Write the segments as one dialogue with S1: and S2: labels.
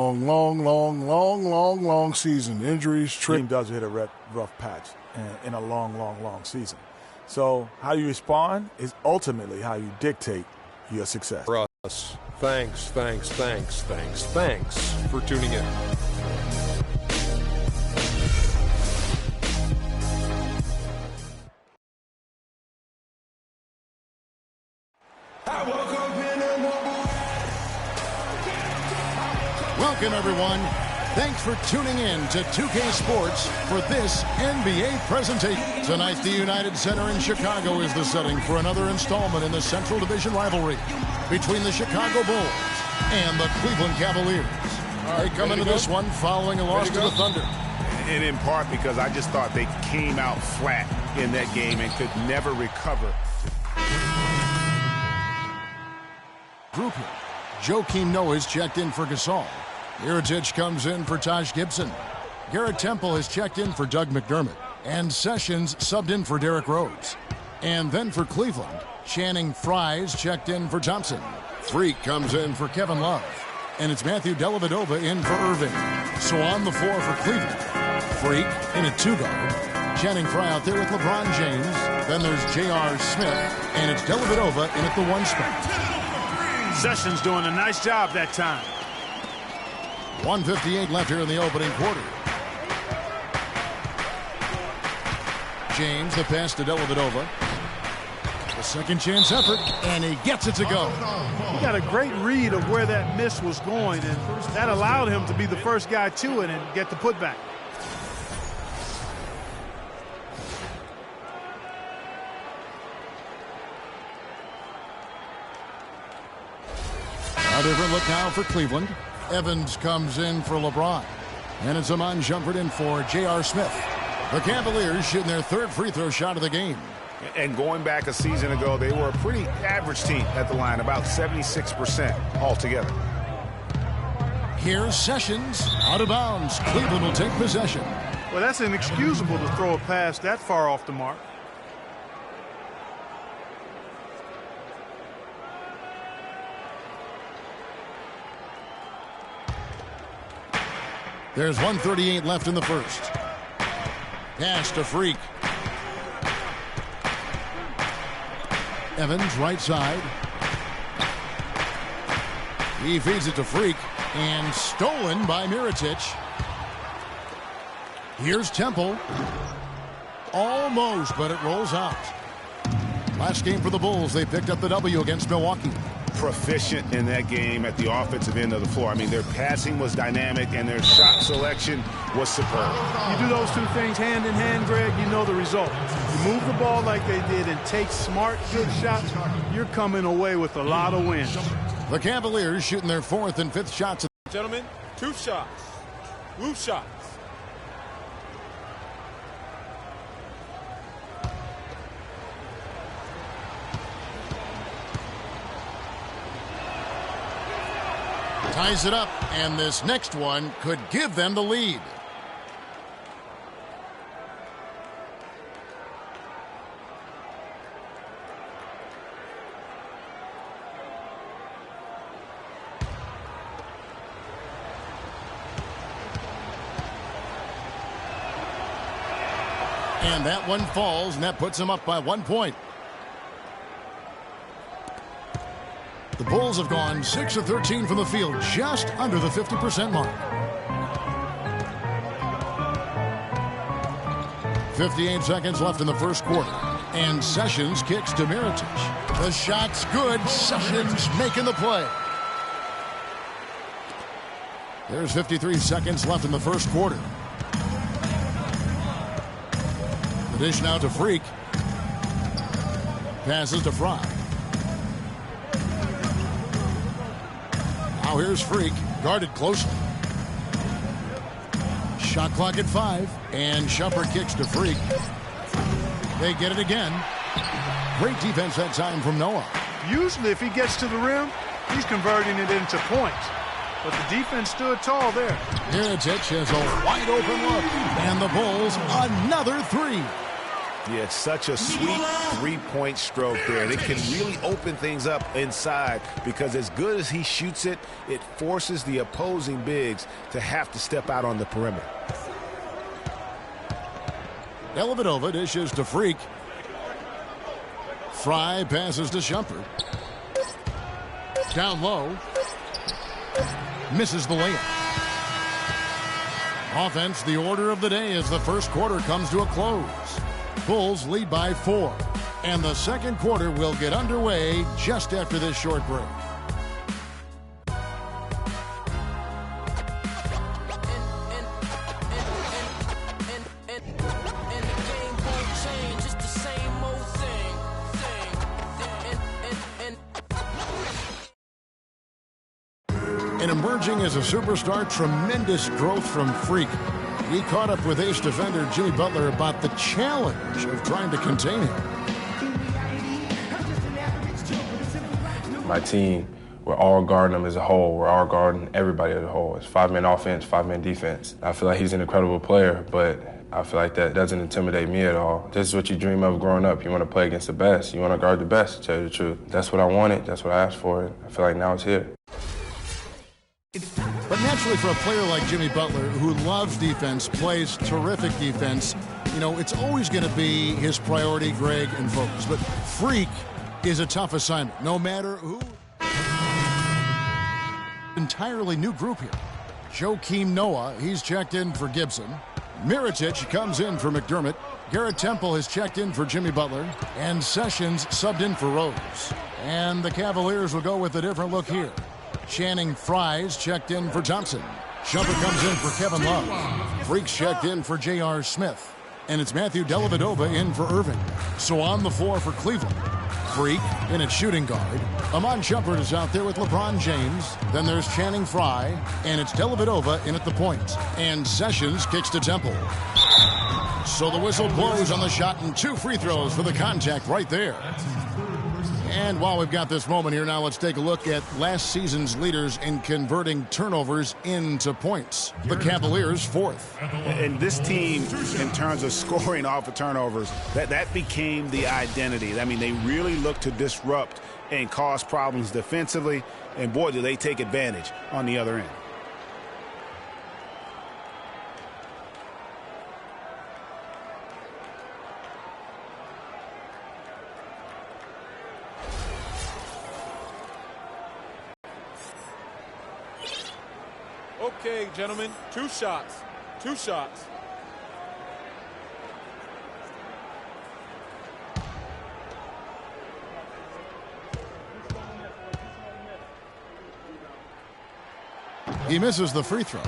S1: long season. Injuries,
S2: team does hit a rough patch in a long season. So how you respond is ultimately how you dictate your success.
S3: For us, thanks for tuning in.
S4: Welcome, everyone. Thanks for tuning in to 2K Sports for this NBA presentation. Tonight, the United Center in Chicago is the setting for another installment in the Central Division rivalry between the Chicago Bulls and the Cleveland Cavaliers. They come into this one following a loss to the Thunder.
S5: And in part because I just thought they came out flat in that game and could never recover.
S4: Grouping. Joakim Noah is checked in for Gasol. Mirotic comes in for Taj Gibson. Garrett Temple has checked in for Doug McDermott. And Sessions subbed in for Derrick Rose. And then for Cleveland, Channing Frye's checked in for Thompson. Freak comes in for Kevin Love. And it's Matthew Dellavedova in for Irving. So on the floor for Cleveland, Freak in a two-guard. Channing Frye out there with LeBron James. Then there's J.R. Smith. And it's Dellavedova in at the one spot.
S6: Sessions doing a nice job that time.
S4: 1:58 left here in the opening quarter. James, the pass to Dellavedova. The second chance effort, and he gets it to go.
S6: He got a great read of where that miss was going, and that allowed him to be the first guy to it and get the putback.
S4: A different look now for Cleveland. Evans comes in for LeBron. And it's Amon Shumpert in for J.R. Smith. The Cavaliers shooting their third free throw shot of the game.
S5: And going back a season ago, they were a pretty average team at the line, about 76% altogether.
S4: Here's Sessions out of bounds. Cleveland will take possession.
S6: Well, that's inexcusable to throw a pass that far off the mark.
S4: There's 1:38 left in the first. Pass to Freak. Evans, right side. He feeds it to Freak. And stolen by Mirotic. Here's Temple. Almost, but it rolls out. Last game for the Bulls, they picked up the W against Milwaukee.
S5: Proficient in that game at the offensive end of the floor. I mean, their passing was dynamic and their shot selection was superb.
S6: You do those two things hand in hand, Greg, you know the result. You move the ball like they did and take smart, good shots, you're coming away with a lot of wins.
S4: The Cavaliers shooting their fourth and fifth shots.
S3: Gentlemen, two shots. Roof shots.
S4: Ties it up, and this next one could give them the lead. And that one falls, and that puts them up by 1 point. The Bulls have gone 6 of 13 from the field, just under the 50% mark. 58 seconds left in the first quarter. And Sessions kicks to Mirotic. The shot's good. Sessions making the play. There's 53 seconds left in the first quarter. The dish now to Freak. Passes to Frye. Now here's Freak, guarded closely. Shot clock at 5, and Shumpert kicks to Freak. They get it again. Great defense that time from Noah.
S6: Usually if he gets to the rim, he's converting it into points. But the defense stood tall there.
S4: Mirotic has a wide open look. And the Bulls, another three.
S5: Yeah, it's such a sweet three-point stroke there. And it can really open things up inside because as good as he shoots it, it forces the opposing bigs to have to step out on the perimeter.
S4: Dellavedova dishes to Freak. Fry passes to Shumpert. Down low. Misses the layup. Offense, the order of the day as the first quarter comes to a close. Bulls lead by 4. And the second quarter will get underway just after this short break. And emerging as a superstar, tremendous growth from Freak. We caught up with ace defender Jimmy Butler about the challenge of trying to contain him.
S7: My team, we're all guarding him as a whole. We're all guarding everybody as a whole. It's 5-man offense, 5-man defense. I feel like he's an incredible player, but I feel like that doesn't intimidate me at all. This is what you dream of growing up. You want to play against the best. You want to guard the best, to tell you the truth. That's what I wanted. That's what I asked for. I feel like now it's here.
S4: But naturally, for a player like Jimmy Butler, who loves defense, plays terrific defense, it's always going to be his priority, Greg, and focus. But Freak is a tough assignment, no matter who. Entirely new group here. Joakim Noah, he's checked in for Gibson. Mirotic comes in for McDermott. Garrett Temple has checked in for Jimmy Butler. And Sessions subbed in for Rose. And the Cavaliers will go with a different look here. Channing Frye's checked in for Thompson. Shumpert comes in for Kevin Love. Freak's checked in for J.R. Smith. And it's Matthew Dellavedova in for Irving. So on the floor for Cleveland. Freak in at shooting guard. Amon Shumpert is out there with LeBron James. Then there's Channing Frye. And it's Dellavedova in at the point. And Sessions kicks to Temple. So the whistle blows on the shot and 2 free throws for the contact right there. And while we've got this moment here, now let's take a look at last season's leaders in converting turnovers into points. The Cavaliers, 4th.
S5: And this team, in terms of scoring off of turnovers, that became the identity. I mean, they really look to disrupt and cause problems defensively. And boy, do they take advantage on the other end.
S3: Okay, gentlemen, 2 shots. 2 shots.
S4: He misses the free throw.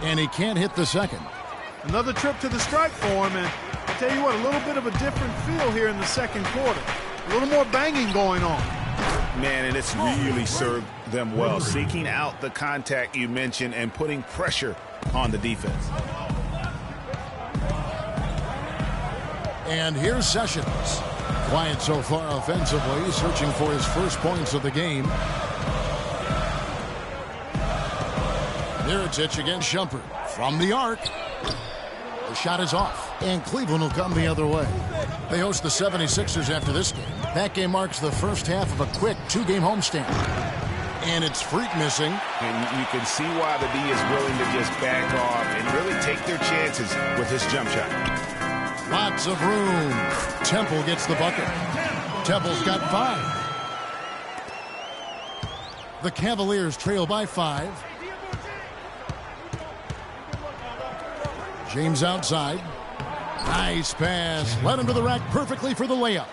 S4: And he can't hit the second.
S6: Another trip to the strike for him, and I tell you what, a little bit of a different feel here in the second quarter. A little more banging going on.
S5: Man, and it's really served them well, seeking out the contact you mentioned and putting pressure on the defense.
S4: And here's Sessions. Quiet so far offensively, searching for his first points of the game. Mirotic against Shumpert. From the arc. The shot is off. And Cleveland will come the other way. They host the 76ers after this game. That game marks the first half of a quick 2-game homestand. And it's Freak missing.
S5: And you can see why the D is willing to just back off and really take their chances with his jump shot.
S4: Lots of room. Temple gets the bucket. Temple's got 5. The Cavaliers trail by 5. James outside. Nice pass. Led him to the rack perfectly for the layup.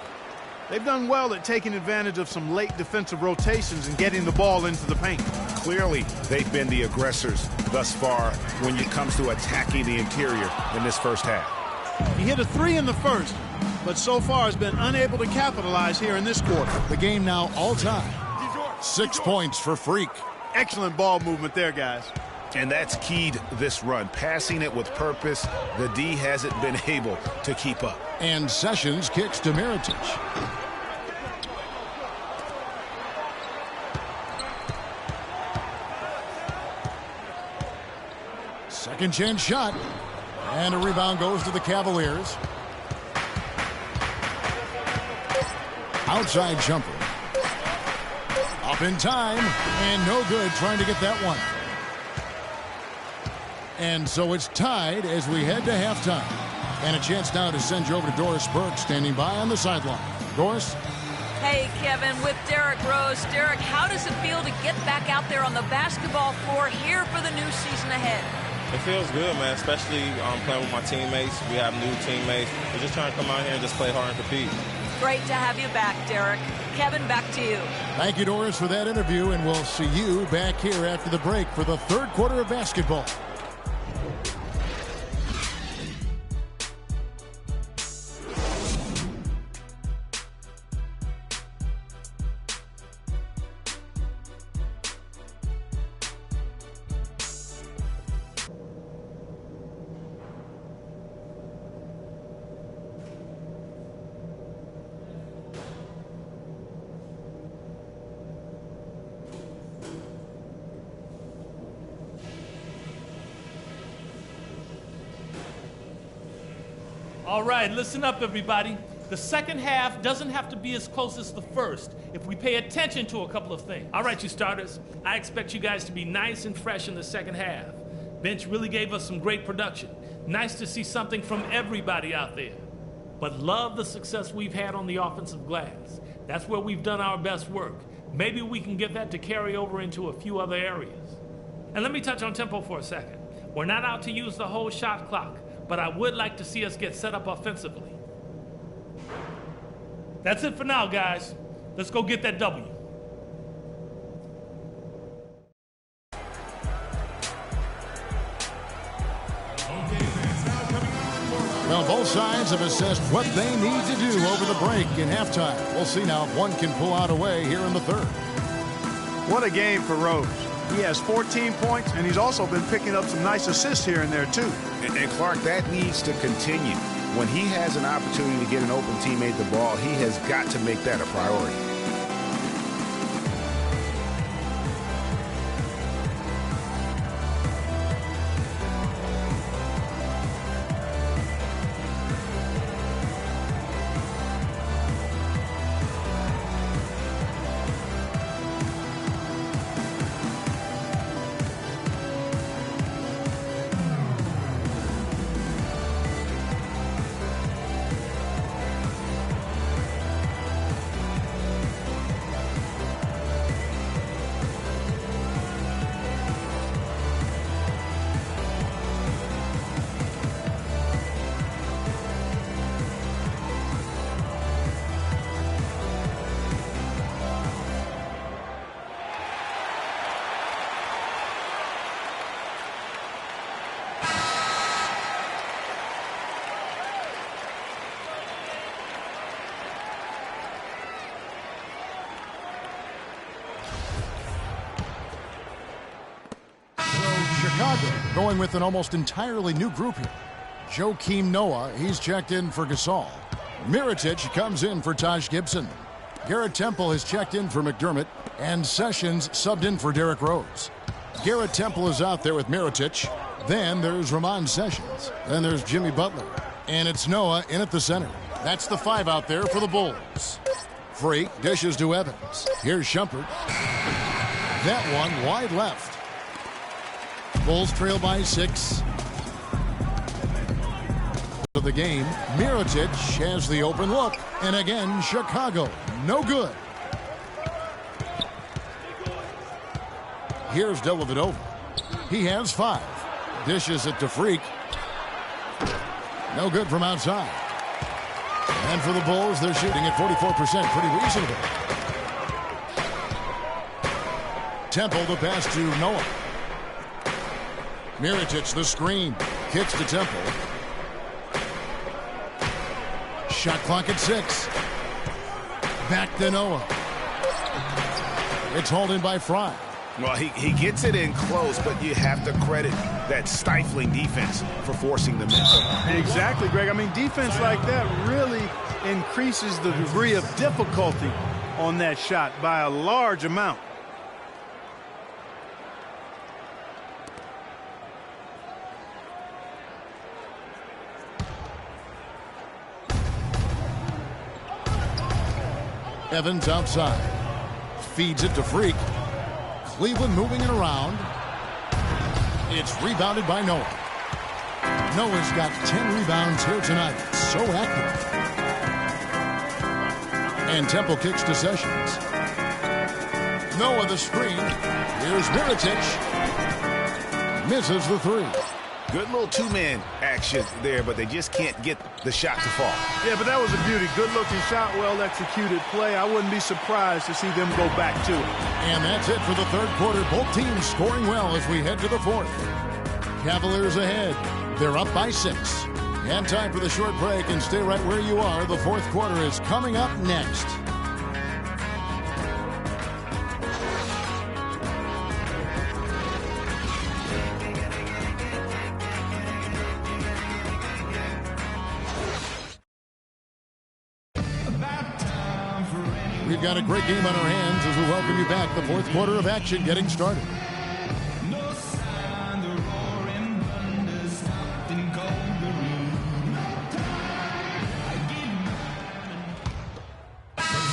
S6: They've done well at taking advantage of some late defensive rotations and getting the ball into the paint.
S5: Clearly, they've been the aggressors thus far when it comes to attacking the interior in this first half.
S6: He hit a 3 in the first, but so far has been unable to capitalize here in this quarter.
S4: The game now all time. 6 points for Freak.
S6: Excellent ball movement there, guys.
S5: And that's keyed this run. Passing it with purpose, the D hasn't been able to keep up.
S4: And Sessions kicks to Mirotic. Second chance shot. And a rebound goes to the Cavaliers. Outside jumper. Up in time. And no good trying to get that one. And so it's tied as we head to halftime. And a chance now to send you over to Doris Burke standing by on the sideline. Doris?
S8: Hey, Kevin, with Derrick Rose. Derrick, how does it feel to get back out there on the basketball floor here for the new season ahead?
S3: It feels good, man, especially playing with my teammates. We have new teammates. We're just trying to come out here and just play hard and compete.
S8: Great to have you back, Derrick. Kevin, back to you.
S4: Thank you, Doris, for that interview, and we'll see you back here after the break for the third quarter of basketball.
S9: All right, listen up, everybody. The second half doesn't have to be as close as the first if we pay attention to a couple of things. All right, you starters, I expect you guys to be nice and fresh in the second half. Bench really gave us some great production. Nice to see something from everybody out there. But love the success we've had on the offensive glass. That's where we've done our best work. Maybe we can get that to carry over into a few other areas. And let me touch on tempo for a second. We're not out to use the whole shot clock, but I would like to see us get set up offensively. That's it for now, guys. Let's go get that W.
S4: Well, both sides have assessed what they need to do over the break in halftime. We'll see now if one can pull out a way here in the third.
S6: What a game for Rose. He has 14 points, and he's also been picking up some nice assists here and there, too.
S5: And Clark, that needs to continue. When he has an opportunity to get an open teammate the ball, he has got to make that a priority.
S4: Chicago going with an almost entirely new group here. Joakim Noah, he's checked in for Gasol. Mirotic comes in for Taj Gibson. Garrett Temple has checked in for McDermott. And Sessions subbed in for Derrick Rose. Garrett Temple is out there with Mirotic. Then there's Ramon Sessions. Then there's Jimmy Butler. And it's Noah in at the center. That's the five out there for the Bulls. Freak dishes to Evans. Here's Shumpert. That one wide left. Bulls trail by 6. Of the game, Mirotic has the open look. And again, Chicago, no good. Here's Dellavedova. He has 5. Dishes it to Freak. No good from outside. And for the Bulls, they're shooting at 44%. Pretty reasonable. Temple the pass to Noah. Mirotic the screen. Kicks to Temple. Shot clock at 6. Back to Noah. It's hauled in by Fry.
S5: Well, he gets it in close, but you have to credit that stifling defense for forcing the miss.
S6: Exactly, Greg. I mean, defense like that really increases the degree of difficulty on that shot by a large amount.
S4: Evans outside. Feeds it to Freak. Cleveland moving it around. It's rebounded by Noah. Noah's got 10 rebounds here tonight. So active. And Temple kicks to Sessions. Noah the screen. Here's Mirotic. Misses the three.
S5: Good little two-man action there, but they just can't get the shot to fall.
S6: Yeah, but that was a beauty. Good-looking shot, well-executed play. I wouldn't be surprised to see them go back to it.
S4: And that's it for the third quarter. Both teams scoring well as we head to the fourth. Cavaliers ahead. They're up by 6. And time for the short break, and stay right where you are. The fourth quarter is coming up next. We've got a great game on our hands as we welcome you back. The fourth quarter of action getting started.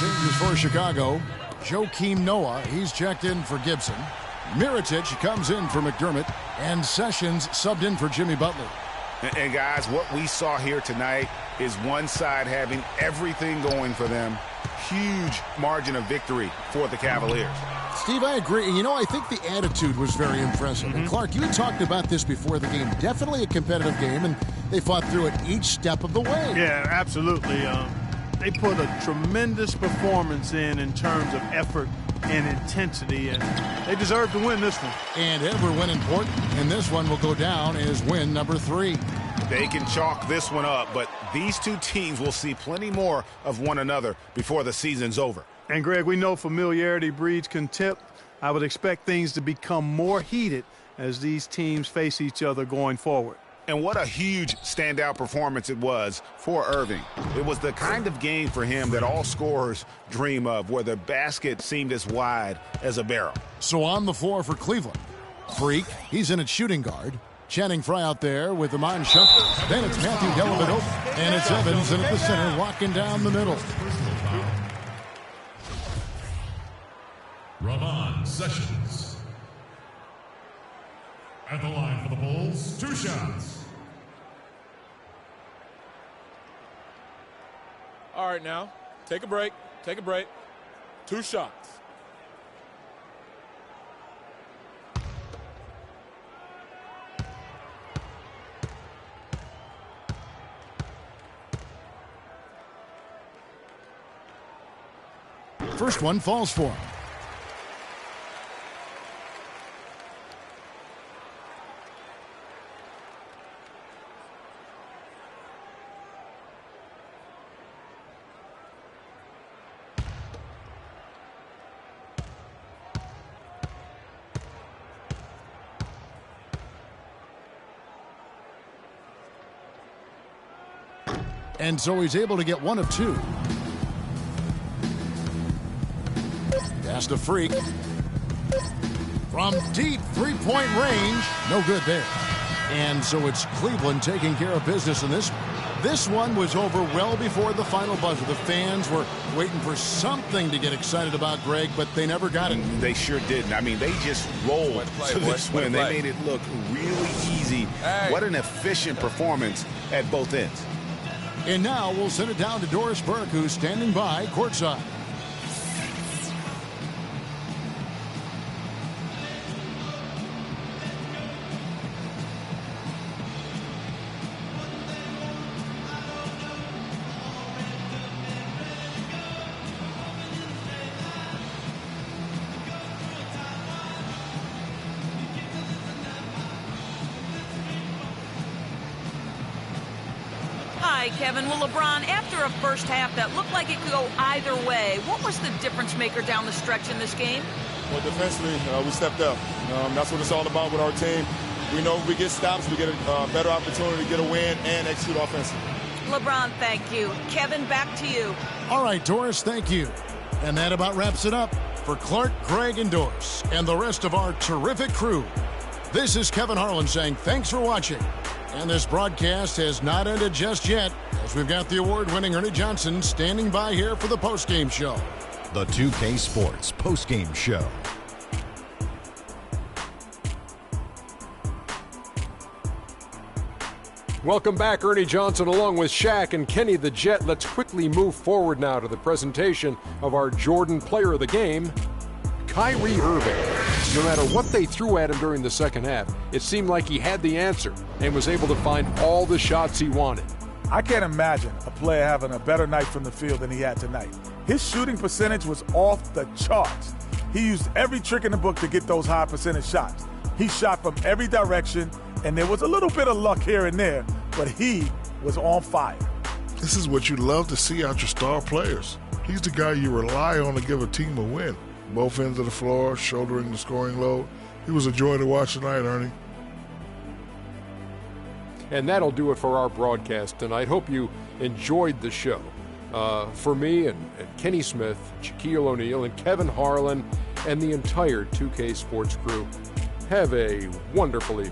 S4: Changes for Chicago. Joakim Noah, he's checked in for Gibson. Mirotic comes in for McDermott. And Sessions subbed in for Jimmy Butler.
S5: And guys, what we saw here tonight is one side having everything going for them. Huge margin of victory for the Cavaliers.
S4: Steve, I agree. You know, I think the attitude was very impressive. And Clark, you had talked about this before the game. Definitely a competitive game, and they fought through it each step of the way.
S6: Yeah, absolutely. They put a tremendous performance in terms of effort and intensity, and they deserve to win this one.
S4: And every win important, and this one will go down as win number 3.
S5: They can chalk this one up, but these two teams will see plenty more of one another before the season's over.
S6: And, Greg, we know familiarity breeds contempt. I would expect things to become more heated as these teams face each other going forward.
S5: And what a huge standout performance it was for Irving. It was the kind of game for him that all scorers dream of, where the basket seemed as wide as a barrel.
S4: So on the floor for Cleveland. Freak, he's in at shooting guard. Channing Frye out there with Iman Shumpert. Then it's Matthew Dellavedova. And it's Evans in at the center, walking down the middle.
S10: Ramon Sessions. At the line for the Bulls, 2 shots.
S11: All right, now, take a break. 2 shots.
S4: First one falls for him. And so he's able to get 1 of 2. Pass to Freak. From deep three-point range. No good there. And so it's Cleveland taking care of business in this one. This one was over well before the final buzzer. The fans were waiting for something to get excited about, Greg, but they never got it.
S5: They sure didn't. I mean, they just rolled to this win. They made it look really easy. What an efficient performance at both ends.
S4: And now we'll send it down to Doris Burke, who's standing by courtside.
S8: Hi, Kevin. Well, LeBron, after a first half that looked like it could go either way, what was the difference maker down the stretch in this game?
S11: Well, defensively, we stepped up. That's what it's all about with our team. We know if we get stops, we get a better opportunity to get a win and execute offensively.
S8: LeBron, thank you. Kevin, back to you.
S4: All right, Doris, thank you. And that about wraps it up for Clark, Greg, and Doris, and the rest of our terrific crew. This is Kevin Harlan saying thanks for watching. And this broadcast has not ended just yet, as we've got the award-winning Ernie Johnson standing by here for the postgame show.
S12: The 2K Sports postgame show.
S13: Welcome back, Ernie Johnson, along with Shaq and Kenny the Jet. Let's quickly move forward now to the presentation of our Jordan Player of the Game, Kyrie Irving. No matter what they threw at him during the second half, it seemed like he had the answer and was able to find all the shots he wanted.
S2: I can't imagine a player having a better night from the field than he had tonight. His shooting percentage was off the charts. He used every trick in the book to get those high percentage shots. He shot from every direction, and there was a little bit of luck here and there, but he was on fire.
S1: This is what you love to see out your star players. He's the guy you rely on to give a team a win. Both ends of the floor, shouldering the scoring load. He was a joy to watch tonight, Ernie.
S13: And that'll do it for our broadcast tonight. Hope you enjoyed the show. For me and Kenny Smith, Shaquille O'Neal, and Kevin Harlan, and the entire 2K Sports crew, have a wonderfully